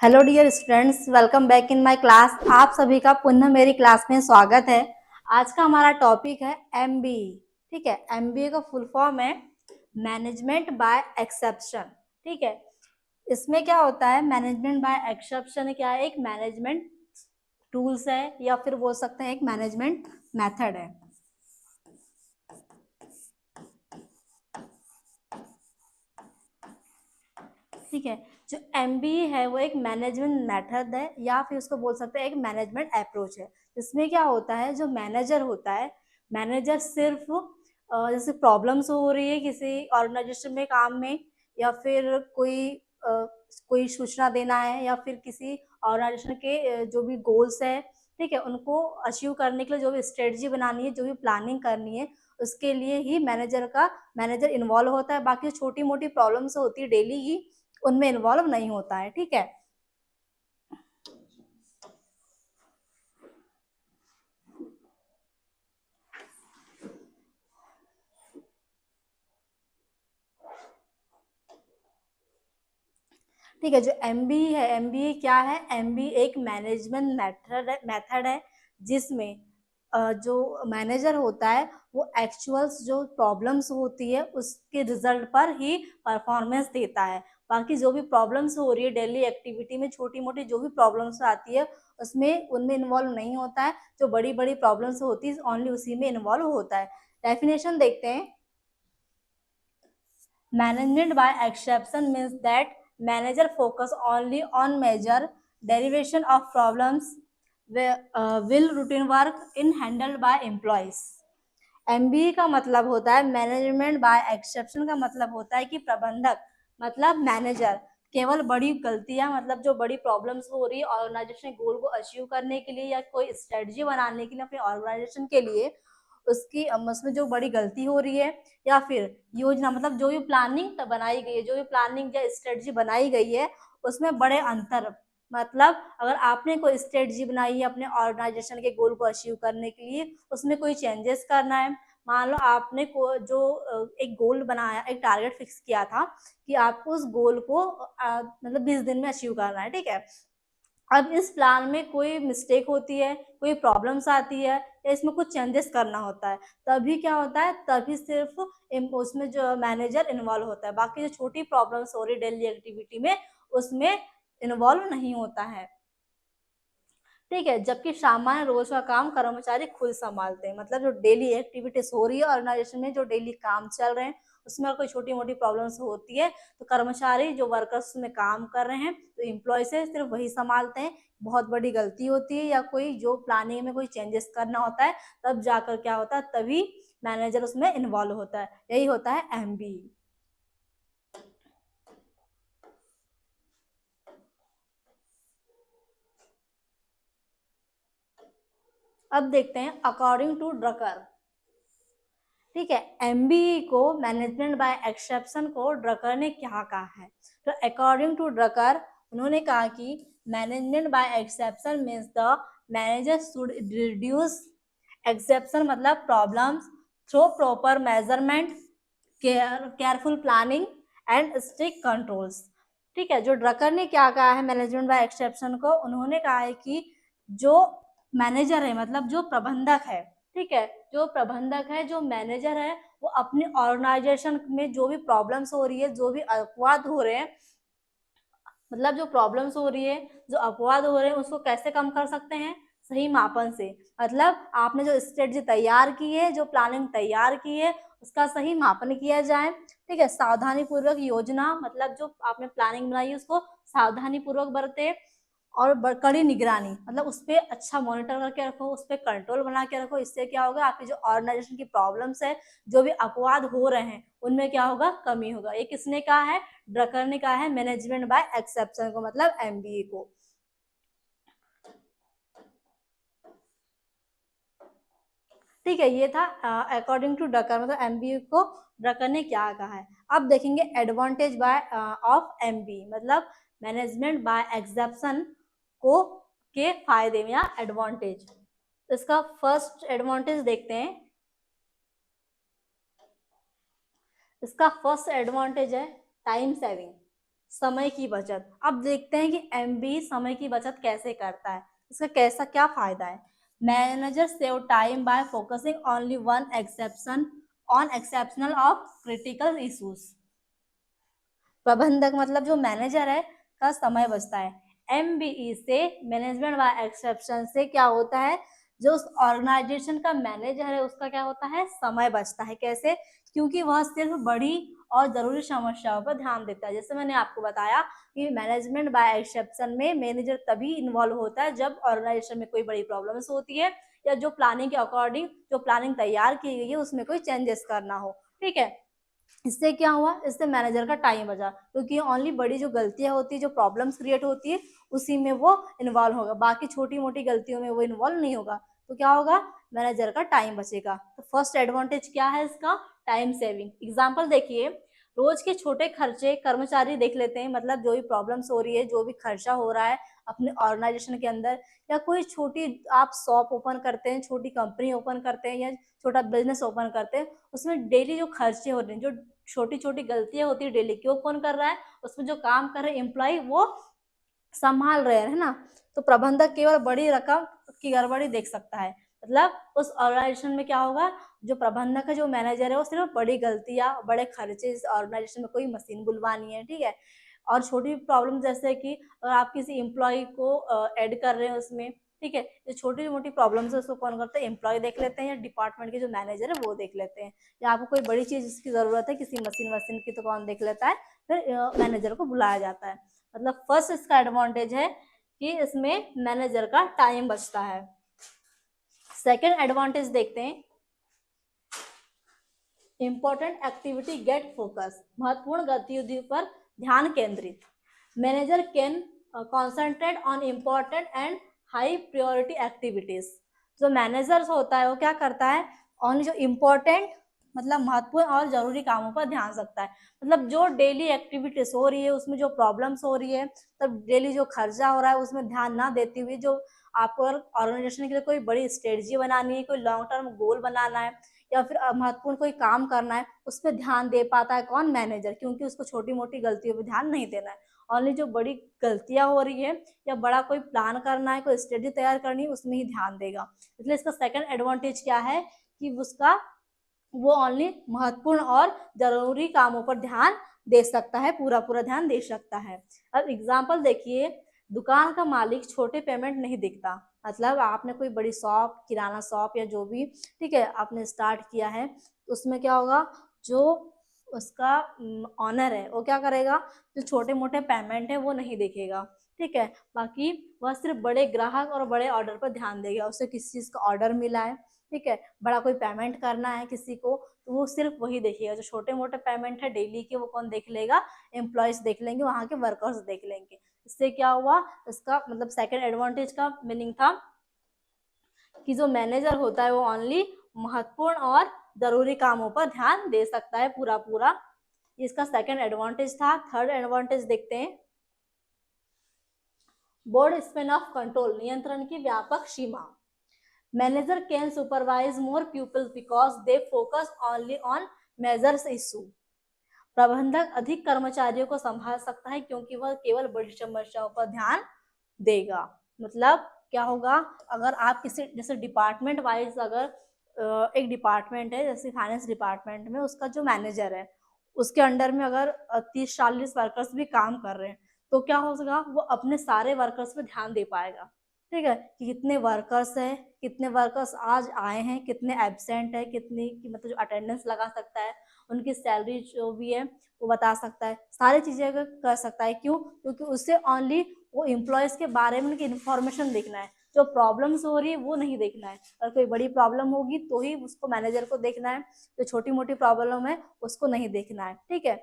Hello dear students, welcome back in my class. आप सभी का पुनः मेरी क्लास में स्वागत है। आज का हमारा टॉपिक है एमबीई। ठीक है, एमबीए का फुल फॉर्म है मैनेजमेंट बाय एक्सेप्शन। ठीक है, इसमें क्या होता है, मैनेजमेंट बाय एक्सेप्शन क्या है? एक मैनेजमेंट टूल्स है या फिर बोल सकते हैं एक मैनेजमेंट मेथड है। ठीक है, जो एमबीए है वो एक मैनेजमेंट मेथड है या फिर उसको बोल सकते हैं एक मैनेजमेंट अप्रोच है। इसमें क्या होता है, जो मैनेजर होता है, मैनेजर सिर्फ जैसे प्रॉब्लम्स हो रही है किसी ऑर्गेनाइजेशन में, काम में, या फिर कोई सूचना देना है, या फिर किसी ऑर्गेनाइजेशन के जो भी गोल्स है, ठीक है, उनको अचीव करने के लिए जो भी स्ट्रेटजी बनानी है, जो भी प्लानिंग करनी है, उसके लिए ही मैनेजर इन्वॉल्व होता है। बाकी छोटी मोटी प्रॉब्लम्स होती है डेली की, उनमें इन्वॉल्व नहीं होता है। ठीक है, ठीक है। जो एमबीए है, एमबीए क्या है? एमबीए एक मैनेजमेंट मेथड है जिसमें जो मैनेजर होता है वो एक्चुअल्स जो प्रॉब्लम्स होती है उसके रिजल्ट पर ही परफॉर्मेंस देता है। बाकी जो भी प्रॉब्लम्स हो रही है डेली एक्टिविटी में, छोटी मोटी जो भी प्रॉब्लम्स आती है उसमें उनमें इन्वॉल्व नहीं होता है। जो बड़ी बड़ी प्रॉब्लम्स होती है ओनली उसी में इन्वॉल्व होता है। डेफिनेशन देखते हैं। Management by exception means that manager focus only on major derivation of problems will routine work in handled by employees। MBA का मतलब होता है मैनेजमेंट बाय एक्सेप्शन। का मतलब होता है कि प्रबंधक मतलब मैनेजर केवल बड़ी गलतियां, मतलब जो बड़ी प्रॉब्लम्स हो रही है ऑर्गेनाइजेशन गोल को अचीव करने के लिए या कोई स्ट्रेटजी बनाने के लिए अपने ऑर्गेनाइजेशन के लिए, उसमें जो बड़ी गलती हो रही है या फिर योजना, मतलब जो भी प्लानिंग बनाई गई है, जो भी प्लानिंग या स्ट्रेटजी बनाई गई है उसमें बड़े अंतर, मतलब अगर आपने कोई स्ट्रेटजी बनाई है अपने ऑर्गेनाइजेशन के गोल को अचीव करने के लिए, उसमें कोई चेंजेस करना है। मान लो आपने जो एक गोल बनाया, एक टारगेट फिक्स किया था कि आपको उस गोल को मतलब 20 दिन में अचीव करना है। ठीक है, अब इस प्लान में कोई मिस्टेक होती है, कोई प्रॉब्लम्स आती है या इसमें कुछ चेंजेस करना होता है, तभी क्या होता है, तभी सिर्फ उसमें जो मैनेजर इन्वॉल्व होता है। बाकी जो छोटी प्रॉब्लम्स हो रही डेली एक्टिविटी में उसमें इन्वॉल्व नहीं होता है। ठीक है, जबकि सामान्य रोज का काम कर्मचारी खुद संभालते हैं। मतलब जो डेली एक्टिविटीज हो रही है ऑर्गेनाइजेशन में, जो डेली काम चल रहे हैं उसमें कोई छोटी मोटी प्रॉब्लम्स होती है तो कर्मचारी जो वर्कर्स में काम कर रहे हैं तो एम्प्लॉय से सिर्फ वही संभालते हैं। बहुत बड़ी गलती होती है या कोई जो प्लानिंग में कोई चेंजेस करना होता है तब जाकर क्या होता है, तभी मैनेजर उसमें इन्वॉल्व होता है। यही होता है एमबी। अब देखते हैं अकॉर्डिंग टू ड्रकर। ठीक है, एमबीई को मैनेजमेंट बाय एक्सेप्शन को ड्रकर ने क्या कहा है? तो अकॉर्डिंग टू ड्रकर उन्होंने कहा कि management by exception means the manager should reduce exception मतलब problems through proper measurement, careful planning and strict controls. ठीक है, जो ड्रकर ने क्या कहा है मैनेजमेंट बाय एक्सेप्शन को, उन्होंने कहा है कि जो मैनेजर है मतलब जो प्रबंधक है, ठीक है, जो प्रबंधक है, जो मैनेजर है, वो अपनी ऑर्गेनाइजेशन में जो भी प्रॉब्लम्स हो रही है, जो भी अपवाद हो रहे हैं, मतलब जो प्रॉब्लम्स हो रही है, जो अपवाद हो रहे हैं, उसको कैसे कम कर सकते हैं? सही मापन से। मतलब आपने जो स्ट्रेटजी तैयार की है, जो प्लानिंग तैयार की है, उसका सही मापन किया जाए। ठीक है, सावधानी पूर्वक योजना, मतलब जो आपने प्लानिंग बनाई है उसको सावधानी पूर्वक बरते, और कड़ी निगरानी, मतलब उस पर अच्छा मॉनिटर करके रखो, उस पर कंट्रोल बना के रखो। इससे क्या होगा, आपकी जो ऑर्गेनाइजेशन की प्रॉब्लम्स है, जो भी अपवाद हो रहे हैं, उनमें क्या होगा, कमी होगा। ये किसने कहा है? ड्रकर ने कहा है मैनेजमेंट बाय एक्सेप्शन को, मतलब एमबीए को। ठीक है, ये था अकॉर्डिंग टू ड्रकर, मतलब एमबीए को ड्रकर ने क्या कहा है। अब देखेंगे एडवांटेज बाय ऑफ एमबीए, मतलब मैनेजमेंट बाय एक्सेप्शन को के फायदे या एडवांटेज। इसका फर्स्ट एडवांटेज देखते हैं। इसका फर्स्ट एडवांटेज है टाइम सेविंग, समय की बचत। अब देखते हैं कि एमबी समय की बचत कैसे करता है, इसका कैसा क्या फायदा है। Manager save time bye focusing only one exception on exceptional of critical issues. प्रबंधक मतलब जो मैनेजर है का समय बचता है। एमबीई से मैनेजमेंट बाय एक्सेप्शन से क्या होता है, जो उस ऑर्गेनाइजेशन का मैनेजर है उसका क्या होता है, समय बचता है। कैसे? क्योंकि वह सिर्फ बड़ी और जरूरी समस्याओं पर ध्यान देता है। जैसे मैंने आपको बताया कि मैनेजमेंट बाय एक्सेप्शन में मैनेजर तभी इन्वॉल्व होता है जब ऑर्गेनाइजेशन में कोई बड़ी प्रॉब्लम्स होती है या जो प्लानिंग के अकॉर्डिंग जो प्लानिंग तैयार की गई है उसमें कोई चेंजेस करना हो। ठीक है, इससे क्या हुआ, इससे मैनेजर का टाइम बचा, क्योंकि ओनली बड़ी जो गलतियां होती है, जो प्रॉब्लम्स क्रिएट होती है उसी में वो इन्वॉल्व होगा, बाकी छोटी मोटी गलतियों में वो इन्वॉल्व नहीं होगा। तो क्या होगा, मैनेजर का टाइम बचेगा। तो फर्स्ट एडवांटेज क्या है इसका, टाइम सेविंग। एग्जाम्पल देखिए, रोज के छोटे खर्चे कर्मचारी देख लेते हैं, मतलब जो भी प्रॉब्लम्स हो रही है, जो भी खर्चा हो रहा है अपने ऑर्गेनाइजेशन के अंदर, या कोई छोटी आप शॉप ओपन करते हैं, छोटी कंपनी ओपन करते हैं या छोटा बिजनेस ओपन करते हैं, उसमें डेली जो खर्चे हो रहे हैं, जो छोटी छोटी गलतियां होती है डेली, क्यों कौन कर रहा है, उसमें जो काम कर रहे हैं एम्प्लॉय वो संभाल रहे हैं, है ना। तो प्रबंधक केवल बड़ी रकम की गड़बड़ी देख सकता है। मतलब उस ऑर्गेनाइजेशन में क्या होगा, जो प्रबंधक है, जो मैनेजर है, वो सिर्फ बड़ी गलतियां, बड़े खर्चे, इस ऑर्गेनाइजेशन में कोई मशीन बुलवानी है, ठीक है, और छोटी प्रॉब्लम जैसे कि अगर आप किसी एम्प्लॉय को ऐड कर रहे हैं उसमें, ठीक है, जो छोटी मोटी प्रॉब्लम्स है उसको कौन करते हैं, एम्प्लॉय देख लेते हैं, या डिपार्टमेंट के जो मैनेजर है वो देख लेते हैं। या आपको कोई बड़ी चीज जिसकी जरूरत है, किसी मशीन वशीन की, तो कौन देख लेता है, फिर मैनेजर को बुलाया जाता है। मतलब फर्स्ट इसका एडवांटेज है कि इसमें मैनेजर का टाइम बचता है। सेकेंड एडवांटेज देखते हैं, इंपॉर्टेंट एक्टिविटी गेट फोकस, महत्वपूर्ण गतिविधि पर ध्यान केंद्रित। Manager can concentrate on important and high priority activities. जो मैनेजर होता है वो क्या करता है, ओनली जो इम्पोर्टेंट मतलब महत्वपूर्ण और जरूरी कामों पर ध्यान सकता है। मतलब जो डेली एक्टिविटीज हो रही है उसमें जो प्रॉब्लम्स हो रही है, तब डेली जो खर्चा हो रहा है उसमें ध्यान ना देते हुए, जो आपको ऑर्गेनाइजेशन के लिए कोई बड़ी स्ट्रेटजी बनानी है, कोई लॉन्ग टर्म गोल बनाना है, या फिर महत्वपूर्ण कोई काम करना है, उस पर ध्यान दे पाता है कौन, मैनेजर, क्योंकि उसको छोटी मोटी गलतियों पर ध्यान नहीं देना है। ओनली जो बड़ी गलतियां हो रही है या बड़ा कोई प्लान करना है, कोई स्ट्रेटजी तैयार करनी है, उसमें ही ध्यान देगा। इसलिए इसका सेकंड एडवांटेज क्या है कि उसका वो ओनली महत्वपूर्ण और जरूरी कामों पर ध्यान दे सकता है, पूरा पूरा ध्यान दे सकता है। अब एग्जाम्पल देखिए, दुकान का मालिक छोटे पेमेंट नहीं दिखता। मतलब आपने कोई बड़ी शॉप, किराना शॉप या जो भी, ठीक है, आपने स्टार्ट किया है, उसमें क्या होगा, जो उसका ऑनर है वो क्या करेगा, जो छोटे मोटे पेमेंट है वो नहीं देखेगा, ठीक है, बाकी वह सिर्फ बड़े ग्राहक और बड़े ऑर्डर पर ध्यान देगा। उसे किसी चीज का ऑर्डर मिला है, ठीक है, बड़ा कोई पेमेंट करना है किसी को, तो वो सिर्फ वही देखेगा। जो छोटे मोटे पेमेंट है डेली के, वो कौन देख लेगा, एम्प्लॉयज देख लेंगे, वहां के वर्कर्स देख लेंगे। इससे क्या हुआ, इसका मतलब सेकंड एडवांटेज का मीनिंग था कि जो मैनेजर होता है वो ओनली महत्वपूर्ण और जरूरी कामों पर ध्यान दे सकता है पूरा पूरा। इसका सेकंड एडवांटेज था। थर्ड एडवांटेज देखते हैं, बोर्ड स्पेन ऑफ कंट्रोल, नियंत्रण की व्यापक सीमा। Manager can supervise more peoples because they focus only on majors issue. प्रबंधक अधिक कर्मचारियों को संभाल सकता है क्योंकि वह केवल बड़ी समस्याओं पर ध्यान देगा। मतलब क्या होगा, अगर आप किसी जैसे डिपार्टमेंट वाइज, अगर एक डिपार्टमेंट है जैसे फाइनेंस डिपार्टमेंट में, उसका जो मैनेजर है उसके अंडर में अगर 30-40 वर्कर्स भी काम कर रहे हैं, तो क्या हो सकेगा, वो अपने सारे वर्कर्स पे ध्यान दे पाएगा। ठीक है, कि कितने वर्कर्स है, कितने वर्कर्स आज आए हैं, कितने एब्सेंट है, कितनी की मतलब जो अटेंडेंस लगा सकता है, उनकी सैलरी जो भी है वो बता सकता है, सारी चीजें कर सकता है। क्यों? क्योंकि उससे ओनली वो एम्प्लॉयज के बारे में उनकी इन्फॉर्मेशन देखना है, जो प्रॉब्लम्स हो रही है वो नहीं देखना है। अगर कोई बड़ी प्रॉब्लम होगी तो ही उसको मैनेजर को देखना है, जो छोटी मोटी प्रॉब्लम है उसको नहीं देखना है। ठीक है,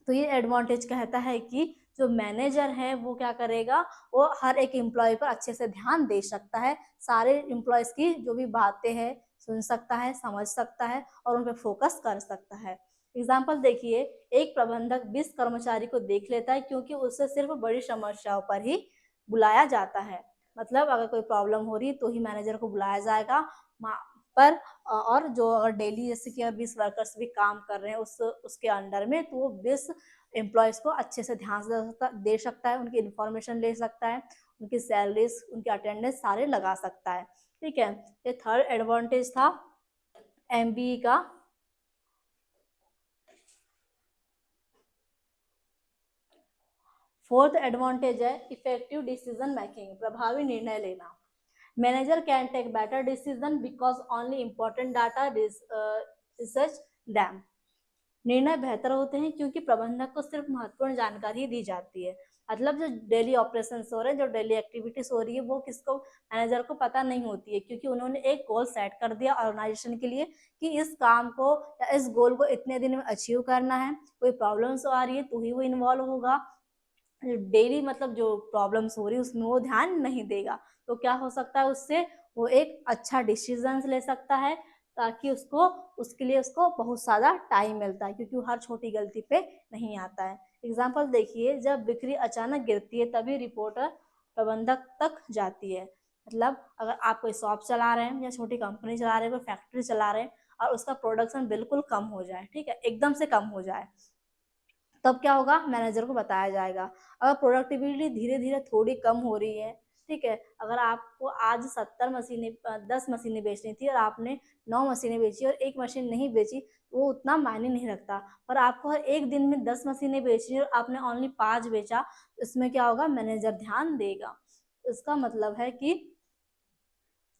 तो ये एडवांटेज कहता है कि जो मैनेजर है वो क्या करेगा, वो हर एक एम्प्लॉय पर अच्छे से ध्यान दे सकता है, सारे एम्प्लॉयज की जो भी बातें हैं सुन सकता है, समझ सकता है और उन पर फोकस कर सकता है। एग्जाम्पल देखिए, एक प्रबंधक 20 कर्मचारी को देख लेता है क्योंकि उसे सिर्फ बड़ी समस्याओं पर ही बुलाया जाता है। मतलब अगर कोई प्रॉब्लम हो रही है तो ही मैनेजर को बुलाया जाएगा, पर और जो अगर डेली जैसे कि 20 वर्कर्स भी काम कर रहे हैं उसके अंडर में, तो वो 20 एम्प्लॉयज़ को अच्छे से ध्यान से दे सकता है, उनकी इन्फॉर्मेशन ले सकता है, उनकी सैलरीज, उनकी अटेंडेंस सारे लगा सकता है। ठीक है, ये थर्ड एडवांटेज था एमबीई का। फोर्थ एडवांटेज है इफेक्टिव डिसीजन मेकिंग, प्रभावी निर्णय लेना। Manager can take better decision because only important data research them. निर्णय बेहतर होते हैं क्योंकि प्रबंधक को सिर्फ महत्वपूर्ण जानकारी दी जाती है। मतलब जो डेली ऑपरेशन हो रहे हैं, जो डेली एक्टिविटीज हो रही है, वो किसको, मैनेजर को पता नहीं होती है, क्योंकि उन्होंने एक गोल सेट कर दिया ऑर्गेनाइजेशन के लिए कि इस काम को या इस गोल को इतने दिन में अचीव करना है। कोई प्रॉब्लम्स आ रही है तो ही वो इन्वॉल्व होगा, डेली मतलब जो प्रॉब्लम्स हो रही है उसमें वो ध्यान नहीं देगा। तो क्या हो सकता है उससे, वो एक अच्छा डिसीजन ले सकता है, ताकि उसको उसके लिए उसको बहुत ज़्यादा टाइम मिलता है, क्योंकि वो हर छोटी गलती पे नहीं आता है। एग्जाम्पल देखिए, जब बिक्री अचानक गिरती है तभी रिपोर्टर प्रबंधक तक जाती है। मतलब अगर आप कोई शॉप चला रहे हैं या छोटी कंपनी चला रहे हैं, कोई फैक्ट्री चला रहे हैं, और उसका प्रोडक्शन बिल्कुल कम हो जाए, ठीक है, एकदम से कम हो जाए, तब क्या होगा, मैनेजर को बताया जाएगा। अगर प्रोडक्टिविटी धीरे धीरे थोड़ी कम हो रही है, ठीक है, अगर आपको आज 70 मशीनें 10 मशीनें बेचनी थी और आपने 9 मशीनें बेची और एक मशीन नहीं बेची, तो वो उतना मायने नहीं रखता। पर आपको हर एक दिन में 10 मशीनें बेचनी है और आपने ओनली 5 बेचा, इसमें क्या होगा, मैनेजर ध्यान देगा। इसका मतलब है कि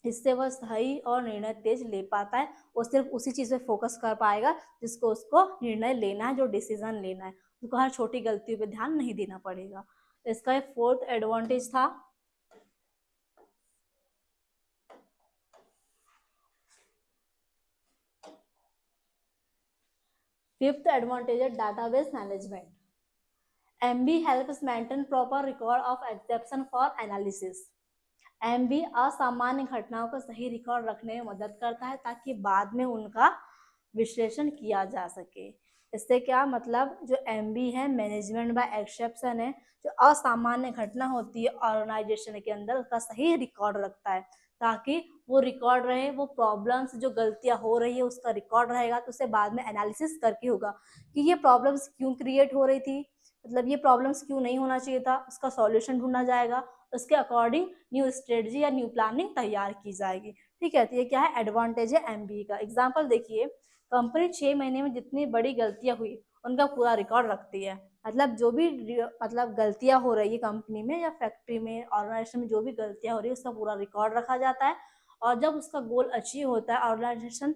इससे वह सही और निर्णय तेज ले पाता है। वो सिर्फ उसी चीज़ पे फोकस कर पाएगा जिसको उसको निर्णय लेना है, जो डिसीजन लेना है, उसको हर छोटी गलतियों पे ध्यान नहीं देना पड़ेगा। इसका एक फोर्थ एडवांटेज था। फिफ्थ एडवांटेज है database management. MB helps maintain proper record of exception for analysis. MB असामान्य घटनाओं का सही रिकॉर्ड रखने में मदद करता है ताकि बाद में उनका विश्लेषण किया जा सके। इससे क्या मतलब, जो एमबी है, मैनेजमेंट बाय एक्सेप्शन है, जो असामान्य घटना होती है ऑर्गेनाइजेशन के अंदर, उसका सही रिकॉर्ड रखता है, ताकि वो रिकॉर्ड रहे, वो प्रॉब्लम्स जो गलतियां हो रही है उसका रिकॉर्ड रहेगा, तो उसे बाद में एनालिसिस करके होगा कि ये प्रॉब्लम्स क्यों क्रिएट हो रही थी, मतलब ये प्रॉब्लम्स क्यों नहीं होना चाहिए था, उसका सॉल्यूशन ढूंढा जाएगा, उसके अकॉर्डिंग न्यू स्ट्रेटजी या न्यू प्लानिंग तैयार की जाएगी। ठीक है, तो ये क्या है, एडवांटेज है एमबी का। एग्जाम्पल देखिए, कंपनी 6 महीने में जितनी बड़ी गलतियां हुई उनका पूरा रिकॉर्ड रखती है। मतलब जो भी मतलब गलतियां हो रही है कंपनी में या फैक्ट्री में, ऑर्गेनाइजेशन में जो भी गलतियां हो रही है उसका पूरा रिकॉर्ड रखा जाता है। और जब उसका गोल अचीव होता है, ऑर्गेनाइजेशन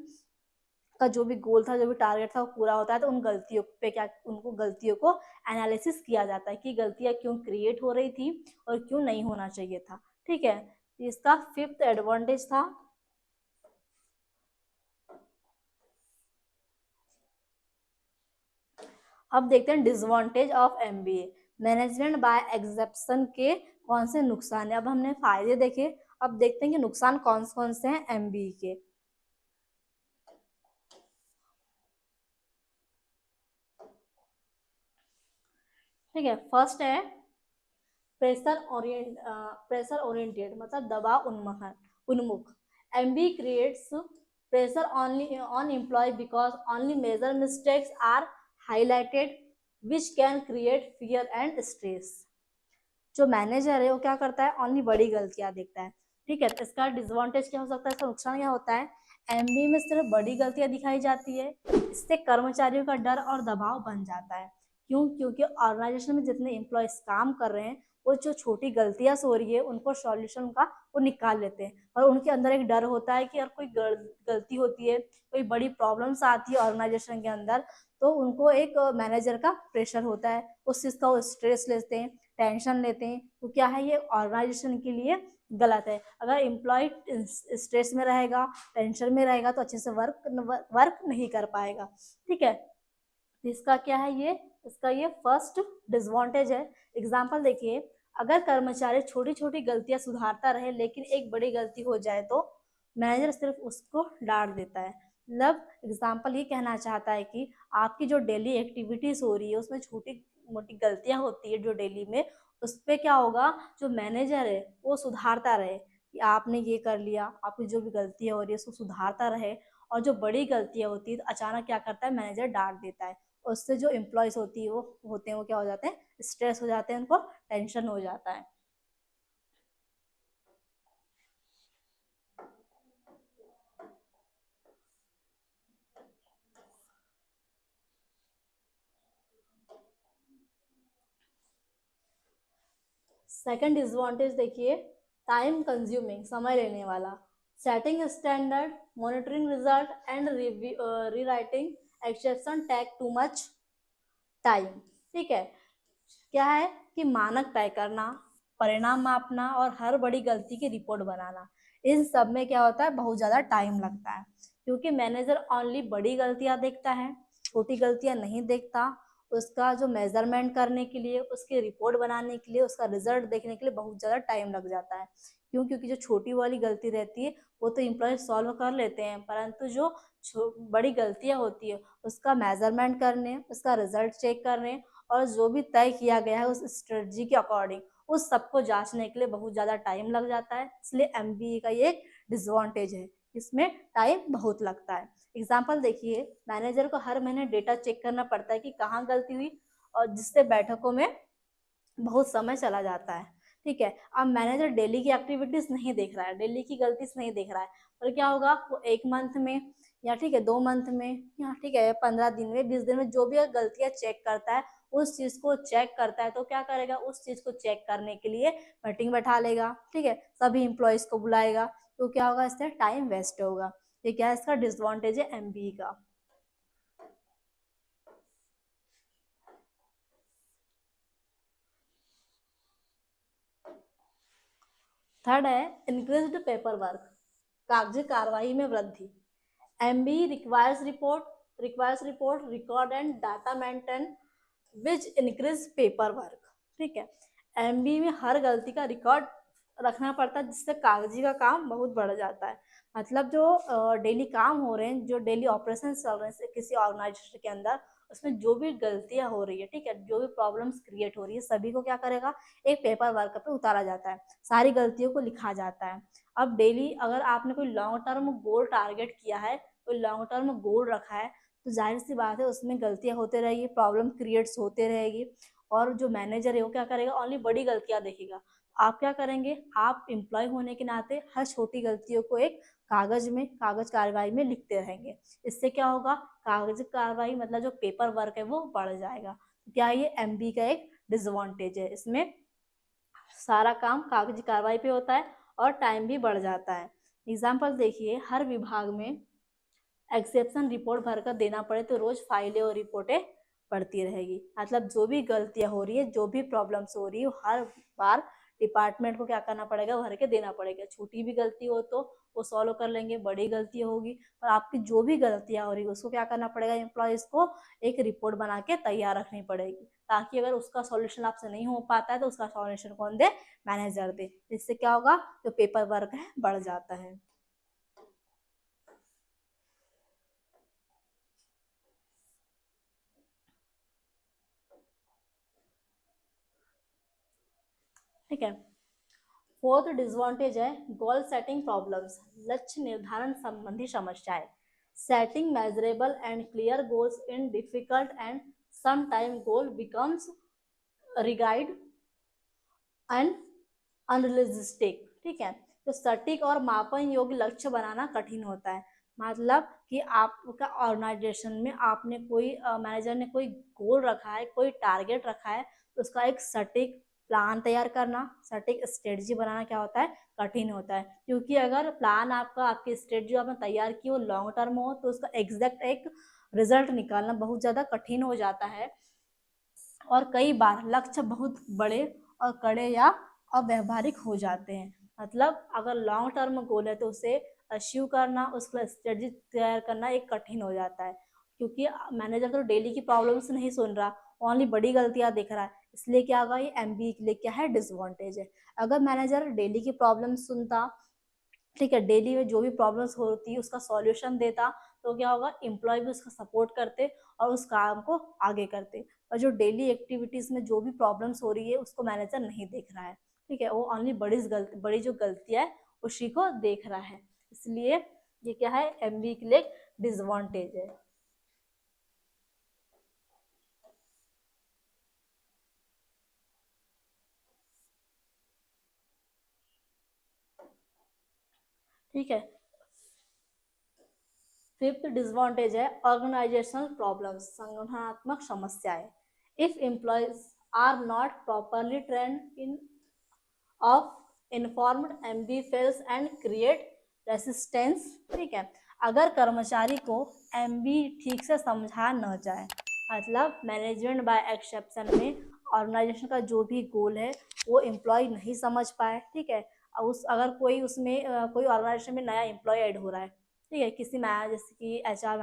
का जो भी गोल था, जो भी टारगेट था, वो पूरा होता है, तो उन गलतियों पे क्या, उनको गलतियों को एनालिसिस किया जाता है कि गलतियां क्यों क्रिएट हो रही थी और क्यों नहीं होना चाहिए था। ठीक है, इसका फिफ्थ एडवांटेज था। अब देखते हैं disadvantage of MBA. Management by exemption के कौन से नुकसान है। अब हमने फायदे देखे, अब देखते हैं कि नुकसान कौन कौन से हैं एमबीए के। ठीक है, फर्स्ट है प्रेशर ओरिएंटेड, मतलब दबाव उन्मुख। MB creates pressure only on employ because only major mistakes are highlighted which can create fear and stress. जो मैनेजर है वो क्या करता है, ओनली बड़ी गलतियां देखता है। ठीक है, तो इसका डिसवांटेज क्या हो सकता है, इसका नुकसान क्या होता है, एमबी में सिर्फ बड़ी गलतियां दिखाई जाती है, इससे कर्मचारियों का डर और दबाव बन जाता है। क्यों, क्योंकि ऑर्गेनाइजेशन में जितने एम्प्लॉयज काम कर रहे हैं, वो जो छोटी गलतियां हो रही है उनको सॉल्यूशन का वो निकाल लेते हैं, और उनके अंदर एक डर होता है कि अगर कोई गलती होती है, कोई बड़ी प्रॉब्लम्स आती है ऑर्गेनाइजेशन के अंदर, तो उनको एक मैनेजर का प्रेशर होता है, उस चीज़ का वो स्ट्रेस लेते हैं, टेंशन लेते हैं। तो क्या है, ये ऑर्गेनाइजेशन के लिए गलत है। अगर एम्प्लॉय स्ट्रेस में रहेगा, टेंशन में रहेगा, तो अच्छे से वर्क नहीं कर पाएगा। ठीक है, तो इसका क्या है, ये इसका ये फर्स्ट डिसवांटेज है। एग्जाम्पल देखिए, अगर कर्मचारी छोटी छोटी गलतियां सुधारता रहे लेकिन एक बड़ी गलती हो जाए, तो मैनेजर सिर्फ उसको डांट देता है। मतलब एग्जाम्पल ये कहना चाहता है कि आपकी जो डेली एक्टिविटीज हो रही है उसमें छोटी मोटी गलतियां होती है जो डेली में, उस पर क्या होगा, जो मैनेजर है वो सुधारता रहे, कि आपने ये कर लिया, आपकी जो भी गलतियाँ हो रही है उसको सुधारता रहे। और जो बड़ी गलतियाँ होती है तो अचानक क्या करता है, मैनेजर डांट देता है। उससे जो एम्प्लॉयज होती है वो होते हैं वो क्या हो जाते हैं, स्ट्रेस हो जाते हैं, उनको टेंशन हो जाता है। सेकंड डिसएडवांटेज देखिए, टाइम कंज्यूमिंग, समय लेने वाला। Setting standard, monitoring result and rewriting exception take too much time. ठीक है, क्या है कि मानक तय करना, परिणाम मापना और हर बड़ी गलती की रिपोर्ट बनाना, इन सब में क्या होता है, बहुत ज्यादा टाइम लगता है। क्योंकि मैनेजर ओनली बड़ी गलतियां देखता है, छोटी गलतियां नहीं देखता। उसका जो मेजरमेंट करने के लिए, उसकी रिपोर्ट बनाने के लिए, उसका रिजल्ट देखने के लिए बहुत ज्यादा टाइम लग जाता है। क्यों? क्योंकि जो छोटी वाली गलती रहती है वो तो इम्प्लॉय सॉल्व कर लेते हैं, परंतु जो बड़ी गलतियां होती है उसका मेजरमेंट करने, उसका रिजल्ट चेक करने और जो भी तय किया गया है उस स्ट्रेटजी के अकॉर्डिंग उस सबको जांचने के लिए बहुत ज़्यादा टाइम लग जाता है। इसलिए एमबीए का ये एक डिसएडवांटेज है, इसमें टाइम बहुत लगता है। एग्जाम्पल देखिए, मैनेजर को हर महीने डेटा चेक करना पड़ता है कि कहाँ गलती हुई, और जिससे बैठकों में बहुत समय चला जाता है। ठीक है, अब मैनेजर डेली की एक्टिविटीज नहीं देख रहा है, डेली की गलतीज नहीं देख रहा है, और क्या होगा, वो एक मंथ में या ठीक है 2 मंथ में या ठीक है 15 दिन में 20 दिन में जो भी गलतियां चेक करता है, उस चीज को चेक करता है, तो क्या करेगा, उस चीज को चेक करने के लिए मीटिंग बैठा लेगा। ठीक है, सभी इंप्लॉयज को बुलाएगा, तो क्या होगा, इससे टाइम वेस्ट होगा। ये क्या है, इसका डिसएडवांटेज है एमबीई का। थर्ड है इंक्रीज्ड पेपर वर्क, कागजी कार्रवाई में वृद्धि। MB requires report record and data maintain which increase paper work. ठीक है, एमबी में हर गलती का रिकॉर्ड रखना पड़ता है, जिससे कागजी का काम बहुत बढ़ जाता है। मतलब जो डेली काम हो रहे हैं, जो डेली ऑपरेशन चल रहे हैं किसी ऑर्गेनाइजेशन के अंदर, उसमें जो भी गलतियां हो रही है, ठीक है, जो भी प्रॉब्लम्स क्रिएट हो रही है, सभी को क्या करेगा, एक पेपर वर्क पे उतारा जाता है, सारी गलतियों को लिखा जाता है। अब डेली अगर आपने कोई लॉन्ग टर्म गोल टारगेट किया है, कोई लॉन्ग टर्म गोल रखा है, तो जाहिर सी बात है उसमें गलतियां होते रहेगी, प्रॉब्लम क्रिएट्स होते रहेगी। और जो मैनेजर है वो क्या करेगा, ओनली बड़ी गलतियां देखेगा। आप क्या करेंगे, आप एम्प्लॉय होने के नाते हर छोटी गलतियों को एक कागज कार्रवाई में लिखते रहेंगे। इससे क्या होगा, कागज कार्रवाई मतलब जो पेपर वर्क है वो बढ़ जाएगा। तो क्या ये एमबी का एक डिसएडवांटेज है, इसमें सारा काम कागजी कार्रवाई पे होता है और टाइम भी बढ़ जाता है। एग्जाम्पल देखिए, हर विभाग में एक्सेप्शन रिपोर्ट भरकर देना पड़े तो रोज फाइलें और रिपोर्टें पड़ती रहेगी। मतलब जो भी गलतियां हो रही है, जो भी प्रॉब्लम्स हो रही है, हर बार डिपार्टमेंट को क्या करना पड़ेगा, भर के देना पड़ेगा। छोटी भी गलती हो तो वो सॉल्व कर लेंगे, बड़ी गलती होगी और आपकी जो भी गलतियां हो रही है उसको क्या करना पड़ेगा, एम्प्लॉयज को एक रिपोर्ट बना के तैयार रखनी पड़ेगी, ताकि अगर उसका सॉल्यूशन आपसे नहीं हो पाता है तो उसका सॉल्यूशन कौन दे, मैनेजर दे। इससे क्या होगा, जो पेपर वर्क है बढ़ जाता है। ठीक है, फोर्थ डिसएडवांटेज है गोल सेटिंग प्रॉब्लम्स, लक्ष्य निर्धारण संबंधी समस्याएं। Setting measurable and clear goals in difficult and some time goal becomes rigid and unrealistic. ठीक है, तो सटीक और मापन योग्य लक्ष्य बनाना कठिन होता है। मतलब कि आपका ऑर्गेनाइजेशन में आपने कोई मैनेजर ने कोई गोल रखा है, कोई टारगेट रखा है, तो उसका एक सटीक प्लान तैयार करना, सटीक स्ट्रेटजी बनाना क्या होता है, कठिन होता है। क्योंकि अगर प्लान आपका, आपकी स्ट्रेटजी आपने तैयार की वो लॉन्ग टर्म हो, तो उसका एग्जैक्ट एक रिजल्ट निकालना बहुत ज़्यादा कठिन हो जाता है। और कई बार लक्ष्य बहुत बड़े और कड़े या अव्यवहारिक हो जाते हैं। मतलब अगर लॉन्ग टर्म गोल है तो उसे अचीव करना, उसका स्ट्रेटजी तैयार करना एक कठिन हो जाता है। क्योंकि मैनेजर तो डेली की प्रॉब्लम्स नहीं सुन रहा, ओनली बड़ी गलतियां दिख रहा है। इसलिए क्या होगा, ये एमबी के लिए क्या है, डिसएडवांटेज है। अगर मैनेजर डेली की प्रॉब्लम सुनता, ठीक है, डेली में जो भी प्रॉब्लम्स होती है उसका सॉल्यूशन देता, तो क्या होगा, एम्प्लॉय भी उसका सपोर्ट करते और उस काम को आगे करते। और जो डेली एक्टिविटीज में जो भी प्रॉब्लम्स हो रही है उसको मैनेजर नहीं देख रहा है, ठीक है, वो ओनली बड़ी जो गलतियां है उसी को देख रहा है, इसलिए ये क्या है, एमबीए के लिए डिसएडवांटेज है। ठीक है, फिफ्थ डिसएडवांटेज है ऑर्गेनाइजेशनल प्रॉब्लम्स, संगठनात्मक समस्याएं। If employees are not properly trained in of informed MB fails and create resistance. ठीक है, अगर कर्मचारी को एमबी ठीक से समझा न जाए, मतलब मैनेजमेंट बाय एक्सेप्शन में ऑर्गेनाइजेशन का जो भी गोल है वो एम्प्लॉय नहीं समझ पाए। ठीक है, अगर कोई उसमें कोई ऑर्गेनाइजेशन में नया एम्प्लॉय ऐड हो रहा है, ठीक है, किसी जैसे कि एचआर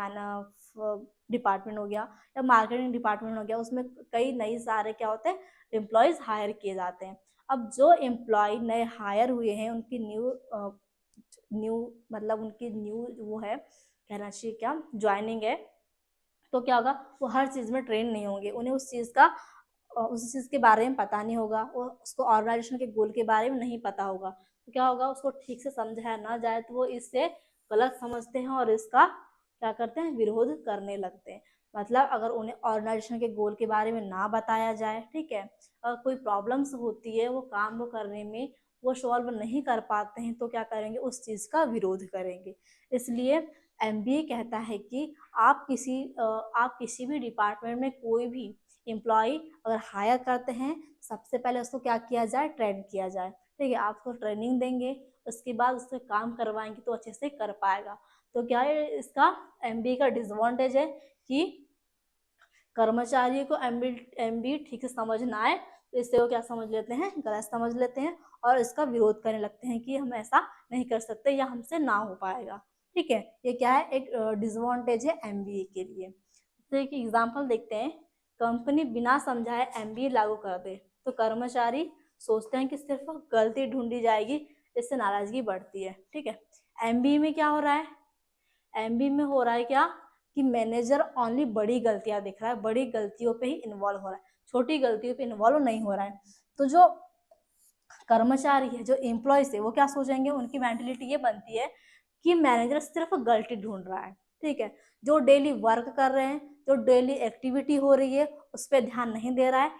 डिपार्टमेंट हो गया या मार्केटिंग डिपार्टमेंट हो गया, उसमें कई नई सारे क्या होते हैं, एम्प्लॉयज़ हायर किए जाते हैं। अब जो एम्प्लॉय नए हायर हुए हैं उनकी न्यू मतलब उनकी न्यू वो है, कहना चाहिए क्या, ज्वाइनिंग है, तो क्या होगा, वो हर चीज़ में ट्रेन नहीं होंगे, उन्हें उस चीज़ के बारे में पता नहीं होगा, वो उसको ऑर्गेनाइजेशन के गोल के बारे में नहीं पता होगा, तो क्या होगा, उसको ठीक से समझाया ना जाए तो वो इससे गलत समझते हैं और इसका क्या करते हैं, विरोध करने लगते हैं। मतलब अगर उन्हें ऑर्गेनाइजेशन के गोल के बारे में ना बताया जाए, ठीक है, अगर कोई प्रॉब्लम्स होती है वो काम को करने में वो सॉल्व नहीं कर पाते हैं, तो क्या करेंगे, उस चीज़ का विरोध करेंगे। इसलिए एमबीए कहता है कि आप किसी भी डिपार्टमेंट में कोई भी एम्प्लॉय अगर हायर करते हैं, सबसे पहले उसको क्या किया जाए, ट्रेन किया जाए। ठीक है, आप उसको ट्रेनिंग देंगे, उसके बाद उससे काम करवाएंगे तो अच्छे से कर पाएगा। तो क्या है, इसका एमबीए का डिसएडवांटेज है कि कर्मचारी को एमबी ठीक से समझ ना आए, तो इससे वो क्या समझ लेते हैं, गलत समझ लेते हैं और इसका विरोध करने लगते हैं कि हम ऐसा नहीं कर सकते या हमसे ना हो पाएगा। ठीक है, ये क्या है, एक डिसएडवांटेज है एमबीए के लिए। तो एक एग्जांपल देखते हैं, कंपनी बिना समझाए एमबीए लागू कर दे तो कर्मचारी सोचते हैं कि सिर्फ गलती ढूंढी जाएगी, इससे नाराजगी बढ़ती है। ठीक है, एमबीए में क्या हो रहा है, एमबी में हो रहा है क्या, कि मैनेजर ओनली बड़ी गलतियां दिख रहा है, बड़ी गलतियों पे ही इन्वॉल्व हो रहा है, छोटी गलतियों पे इन्वॉल्व नहीं हो रहा है। तो जो कर्मचारी है, जो एम्प्लॉयज है, वो क्या सोचेंगे, उनकी मेंटेलिटी ये बनती है कि मैनेजर सिर्फ गलती ढूंढ रहा है। ठीक है, जो डेली वर्क कर रहे हैं, जो डेली एक्टिविटी हो रही है उस पर ध्यान नहीं दे रहा है,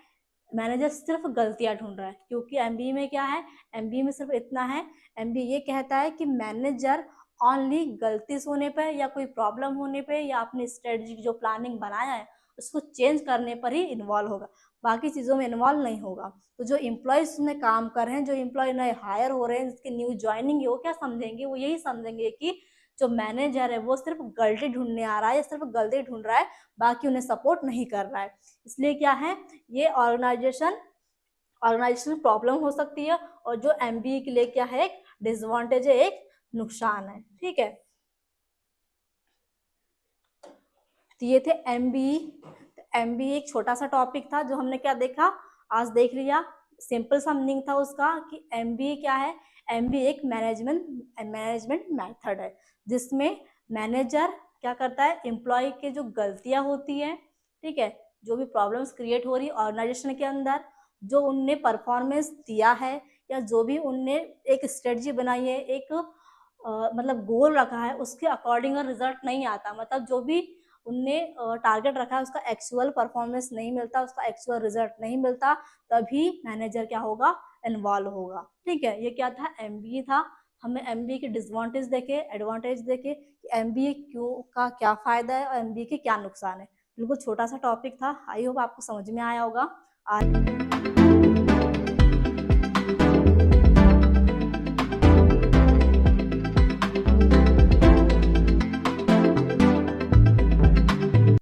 मैनेजर सिर्फ गलतियां ढूंढ रहा है। क्योंकि एमबीए में क्या है, एमबीए में सिर्फ इतना है, एमबीए ये कहता है कि मैनेजर ओनली गलती होने पर या कोई प्रॉब्लम होने पर या अपनी स्ट्रेटजी जो प्लानिंग बनाया है उसको चेंज करने पर ही इन्वॉल्व होगा, बाकी चीज़ों में इन्वॉल्व नहीं होगा। तो जो एम्प्लॉयज में काम कर रहे हैं, जो एम्प्लॉय नए हायर हो रहे हैं, जिसकी न्यू ज्वाइनिंग है, वो क्या समझेंगे, वो यही समझेंगे कि जो मैनेजर है वो सिर्फ गलती ढूंढने आ रहा है या सिर्फ गलती ढूंढ रहा है, बाकी उन्हें सपोर्ट नहीं कर रहा है। इसलिए क्या है, ये ऑर्गेनाइजेशन प्रॉब्लम हो सकती है और जो एमबीए के लिए क्या है, एक डिसएडवांटेज है, एक नुकसान है। ठीक है, तो ये थे एमबीए। एमबीए एक छोटा सा टॉपिक था जो हमने क्या देखा, आज देख लिया। सिंपल सा मीनिंग था उसका कि एमबीए क्या है, एमबीए एक मैनेजमेंट मेथड है जिसमें मैनेजर क्या करता है, एम्प्लॉय के जो गलतियां होती है, ठीक है, जो भी प्रॉब्लम्स क्रिएट हो रही ऑर्गेनाइजेशन के अंदर, जो उनने परफॉर्मेंस दिया है या जो भी उनने एक स्ट्रेटजी बनाई है, एक मतलब गोल रखा है, उसके अकॉर्डिंग रिजल्ट नहीं आता, मतलब जो भी उनने टारगेट रखा है उसका एक्चुअल परफॉर्मेंस नहीं मिलता, उसका एक्चुअल रिजल्ट नहीं मिलता, तभी मैनेजर क्या होगा, इन्वॉल्व होगा। ठीक है, ये क्या था, एमबीए था। हमें एमबीए के डिसएडवांटेज देखे, एडवांटेज देखे कि एमबीए क्यों का क्या फायदा है और एमबीए के क्या नुकसान है। बिल्कुल छोटा सा टॉपिक था, आई होप आपको समझ में आया होगा।